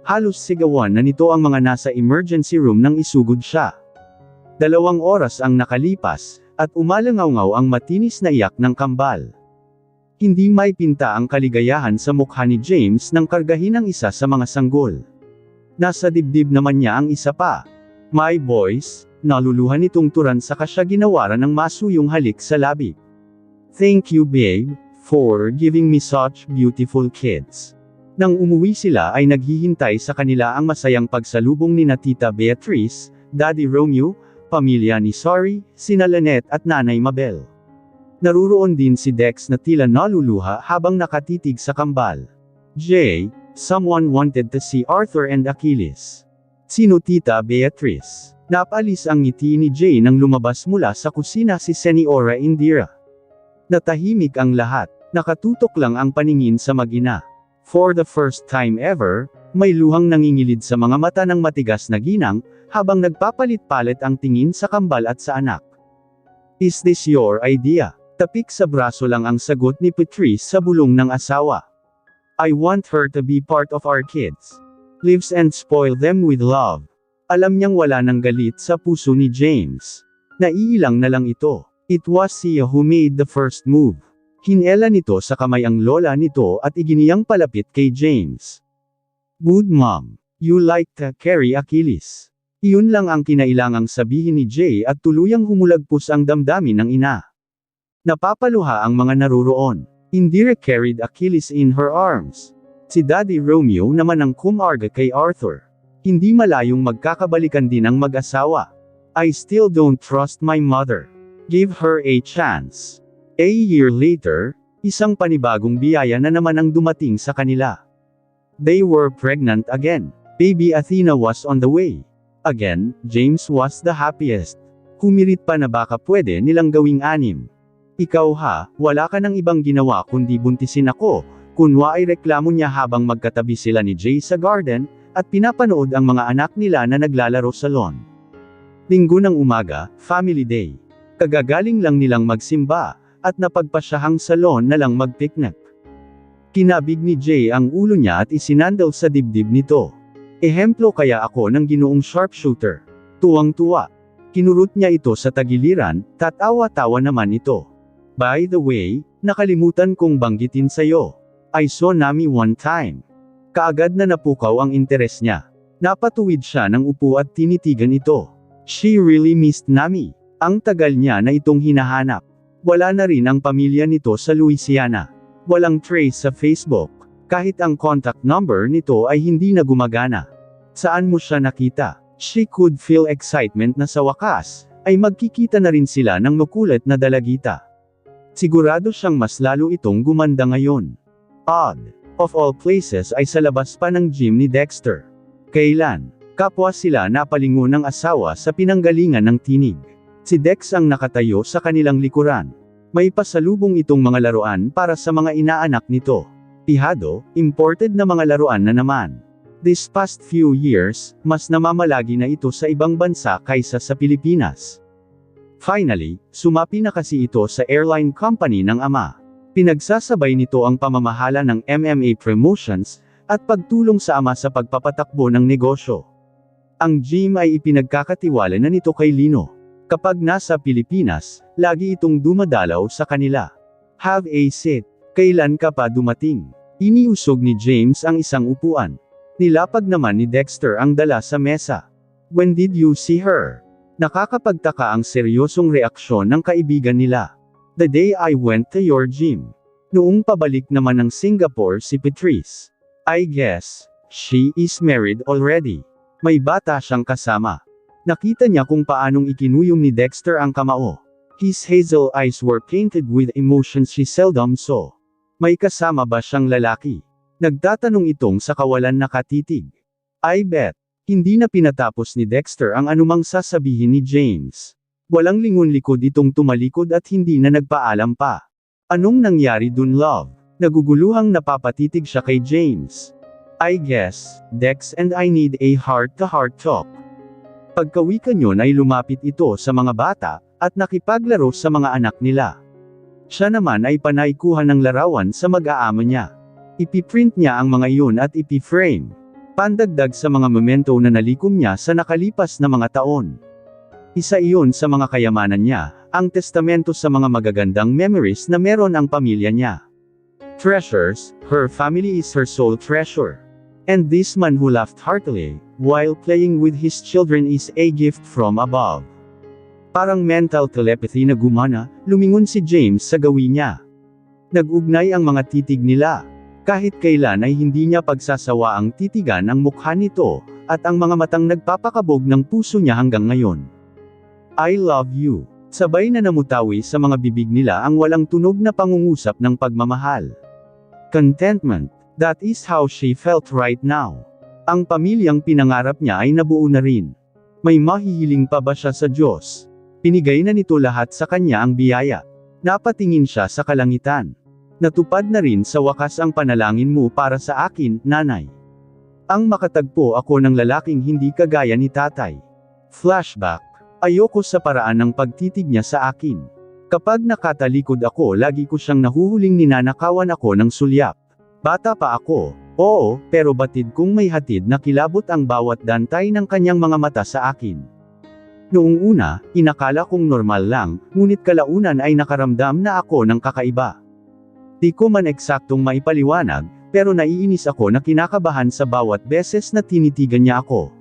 Halos sigawan na nito ang mga nasa emergency room nang isugod siya. 2 oras ang nakalipas, at umalangaw-ngaw ang matinis na iyak ng kambal. Hindi may pinta ang kaligayahan sa mukha ni James nang kargahin ang isa sa mga sanggol. Nasa dibdib naman niya ang isa pa. My boys, naluluhan nitong turan saka siya ginawaran ng masuyong halik sa labi. Thank you babe, for giving me such beautiful kids. Nang umuwi sila ay naghihintay sa kanila ang masayang pagsalubong ni Tita Beatrice, Daddy Romeo, pamilya ni Sorry, sina Lynette at Nanay Mabel. Naruroon din si Dex na tila naluluha habang nakatitig sa kambal. Jay, someone wanted to see Arthur and Achilles. Sino Tita Beatrice? Napalis ang ngiti ni Jay nang lumabas mula sa kusina si Senora Indira. Natahimik ang lahat, nakatutok lang ang paningin sa mag-ina. For the first time ever, may luhang nangingilid sa mga mata ng matigas na ginang, habang nagpapalit-palit ang tingin sa kambal at sa anak. Is this your idea? Tapik sa braso lang ang sagot ni Patrice sa bulong ng asawa. I want her to be part of our kids. Lives and spoil them with love. Alam niyang wala ng galit sa puso ni James. Naiilang na lang ito. It was Sia who made the first move. Hinela nito sa kamay ang lola nito at iginiyang palapit kay James. Good mom. You like to carry Achilles. Iyon lang ang kinailangang sabihin ni Jay at tuluyang humulagpos ang damdamin ng ina. Napapaluha ang mga naruroon. Indira carried Achilles in her arms. Si Daddy Romeo naman ang kumarga kay Arthur. Hindi malayong magkakabalikan din ang mag-asawa. I still don't trust my mother. Give her a chance. A year later, isang panibagong biyaya na naman ang dumating sa kanila. They were pregnant again. Baby Athena was on the way. Again, James was the happiest. Humirit pa na baka pwede nilang gawing 6. Ikaw ha, wala ka nang ibang ginawa kundi buntisin ako, kunwa ay reklamo niya habang magkatabi sila ni Jay sa garden, at pinapanood ang mga anak nila na naglalaro sa lawn. Linggo ng umaga, family day. Kagagaling lang nilang magsimba, at napagpasyahang sa lawn na lang mag-picnic. Kinabig ni Jay ang ulo niya at isinandal sa dibdib nito. Ehemplo kaya ako ng ginoong sharpshooter. Tuwang-tuwa. Kinurot niya ito sa tagiliran, tatawa-tawa naman ito. By the way, nakalimutan kong banggitin sa'yo. I saw Nami one time. Kaagad na napukaw ang interes niya. Napatuwid siya ng upo at tinitigan ito. She really missed Nami. Ang tagal niya na itong hinahanap. Wala na rin ang pamilya nito sa Louisiana. Walang trace sa Facebook. Kahit ang contact number nito ay hindi na gumagana. Saan mo siya nakita? She could feel excitement na sa wakas, ay magkikita na rin sila ng makulit na dalagita. Sigurado siyang mas lalo itong gumanda ngayon. Odd. Of all places ay sa labas pa ng gym ni Dexter. Kailan? Kapwa sila napalingon ng asawa sa pinanggalingan ng tinig. Si Dex ang nakatayo sa kanilang likuran. May pasalubong itong mga laruan para sa mga inaanak nito. Pihado, imported na mga laruan na naman. This past few years, mas namamalagi na ito sa ibang bansa kaysa sa Pilipinas. Finally, sumapi na kasi ito sa airline company ng ama. Pinagsasabay nito ang pamamahala ng MMA promotions, at pagtulong sa ama sa pagpapatakbo ng negosyo. Ang gym ay ipinagkakatiwala na nito kay Lino. Kapag nasa Pilipinas, lagi itong dumadalaw sa kanila. Have a seat. Kailan ka pa dumating? Iniusog ni James ang isang upuan. Nilapag naman ni Dexter ang dala sa mesa. When did you see her? Nakakapagtaka ang seryosong reaksyon ng kaibigan nila. The day I went to your gym. Noong pabalik naman ng Singapore si Patrice. I guess, she is married already. May bata siyang kasama. Nakita niya kung paanong ikinuyong ni Dexter ang kamao. His hazel eyes were painted with emotions she seldom saw. May kasama ba siyang lalaki? Nagtatanong itong sa kawalan nakatitig. I bet. Hindi na pinatapos ni Dexter ang anumang sasabihin ni James. Walang lingon-likod itong tumalikod at hindi na nagpaalam pa. Anong nangyari dun, love? Naguguluhang napapatitig siya kay James. I guess, Dex and I need a heart-to-heart talk. Pagkawikan yun ay lumapit ito sa mga bata, at nakipaglaro sa mga anak nila. Siya naman ay panay kuha ng larawan sa mag-aama niya. Ipiprint niya ang mga iyon at ipiframe. Pandagdag sa mga momento na nalikom niya sa nakalipas na mga taon. Isa iyon sa mga kayamanan niya, ang testamento sa mga magagandang memories na meron ang pamilya niya. Treasures, her family is her sole treasure. And this man who laughed heartily, while playing with his children is a gift from above. Parang mental telepathy na gumana, lumingon si James sa gawin niya. Nag-ugnay ang mga titig nila. Kahit kailan ay hindi niya pagsasawa ang titigan ang mukha nito, at ang mga matang nagpapakabog ng puso niya hanggang ngayon. I love you. Sabay na namutawi sa mga bibig nila ang walang tunog na pangungusap ng pagmamahal. Contentment. That is how she felt right now. Ang pamilyang pinangarap niya ay nabuo na rin. May mahihiling pa ba siya sa Diyos? Pinigay na nito lahat sa kanya ang biyaya. Napatingin siya sa kalangitan. Natupad na rin sa wakas ang panalangin mo para sa akin, nanay. Ang makatagpo ako ng lalaking hindi kagaya ni tatay. Flashback. Ayoko sa paraan ng pagtitig niya sa akin. Kapag nakatalikod ako, lagi ko siyang nahuhuling ninanakawan ako ng sulyap. Bata pa ako, oo, pero batid kong may hatid na kilabot ang bawat dantay ng kanyang mga mata sa akin. Noong una, inakala kong normal lang, ngunit kalaunan ay nakaramdam na ako ng kakaiba. Di ko man eksaktong maipaliwanag, pero naiinis ako na kinakabahan sa bawat beses na tinitigan niya ako.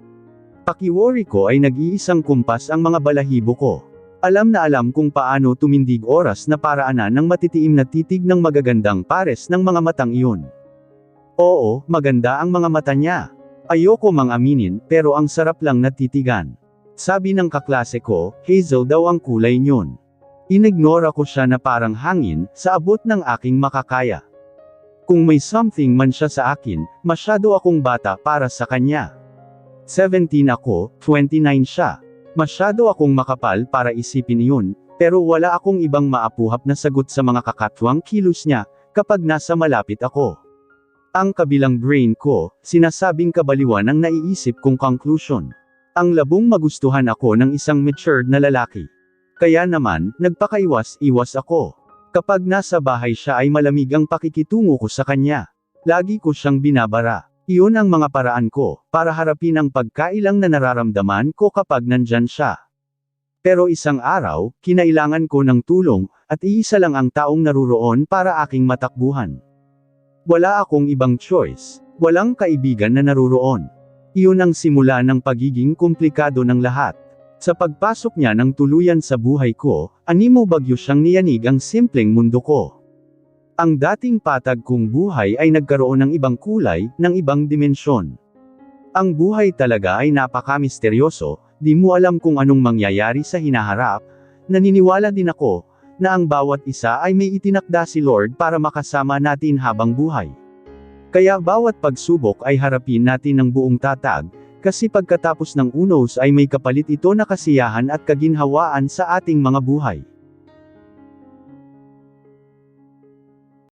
Pakiworry ko ay nag-iisang kumpas ang mga balahibo ko. Alam na alam kung paano tumindig oras na paraanan ng matitiim na titig ng magagandang pares ng mga matang iyon. Oo, maganda ang mga mata niya. Ayoko mang aminin, pero ang sarap lang na titigan. Sabi ng kaklase ko, hazel daw ang kulay niyon. Inignora ko siya na parang hangin, sa abot ng aking makakaya. Kung may something man siya sa akin, masyado akong bata para sa kanya. 17 ako, 29 siya. Masyado akong makapal para isipin iyon, pero wala akong ibang maapuhap na sagot sa mga kakatwang kilos niya, kapag nasa malapit ako. Ang kabilang brain ko, sinasabing kabaliwan ang naiisip kong conclusion. Ang labong magustuhan ako ng isang matured na lalaki. Kaya naman, nagpakaiwas-iwas ako. Kapag nasa bahay siya ay malamig ang pakikitungo ko sa kanya. Lagi ko siyang binabara. Iyon ang mga paraan ko, para harapin ang pagkailang na nararamdaman ko kapag nandyan siya. Pero isang araw, kinailangan ko ng tulong, at iisa lang ang taong naruroon para aking matakbuhan. Wala akong ibang choice. Walang kaibigan na naruroon. Iyon ang simula ng pagiging komplikado ng lahat. Sa pagpasok niya ng tuluyan sa buhay ko, animo bagyo siyang niyanig ang simpleng mundo ko. Ang dating patag kong buhay ay nagkaroon ng ibang kulay, ng ibang dimensyon. Ang buhay talaga ay napaka-misteryoso, di mo alam kung anong mangyayari sa hinaharap. Naniniwala din ako, na ang bawat isa ay may itinakda si Lord para makasama natin habang buhay. Kaya bawat pagsubok ay harapin natin ng buong tatag, kasi pagkatapos ng unos ay may kapalit ito na kasiyahan at kaginhawaan sa ating mga buhay.